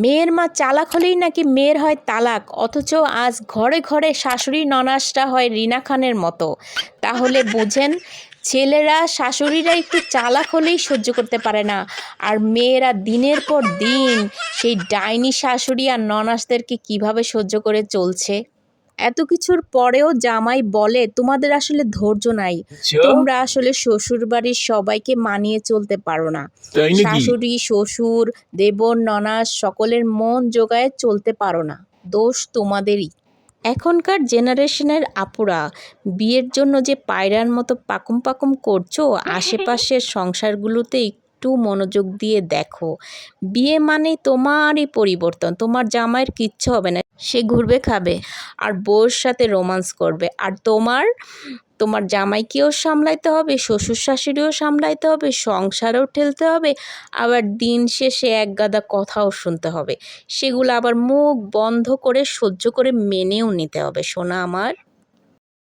মেয়ের মা চালাক হলেই নাকি মেয়ের হয় তালাক, অথচ আজ ঘরে ঘরে শাশুড়ি ননাসটা হয় রিনা খানের মতো। তাহলে বোঝেন, ছেলেরা শাশুড়িরা একটু চালাক হলেই সহ্য করতে পারে না, আর মেয়েরা দিনের পর দিন সেই ডাইনি শাশুড়ি আর ননাসদেরকে কিভাবে সহ্য করে চলছে। এত কিছুর পরেও জামাই বলে তোমাদের আসলে ধৈর্য নাই, তোমরা আসলে শ্বশুরবাড়ির সবাইকে মানিয়ে চলতে পারো না। তাই নাকি? শাশুড়ি, শ্বশুর, দেবর, ননাস সকলের মন জোগায় চলতে পারো না, দোষ তোমাদেরই। এখনকার জেনারেশনের আপুরা বিয়ের জন্য যে পায়রার মতো পাকুম পাকুম করছো, আশেপাশের সংসারগুলোতে একটু মনোযোগ দিয়ে দেখো। বিয়ে মানে তোমারই পরিবর্তন, তোমার জামাইয়ের কিচ্ছু হবে না, সে ঘুরবে খাবে আর বউর সাথে রোমান্স করবে, আর তোমার জামাইকেও সামলাইতে হবে, শ্বশুর শাশুড়িও সামলাইতে হবে, সংসারও ঠেলতে হবে, আবার দিন শেষে এক গাদা কথাও শুনতে হবে। সেগুলো আবার মুখ বন্ধ করে সহ্য করে মেনেও নিতে হবে, সোনা আমার।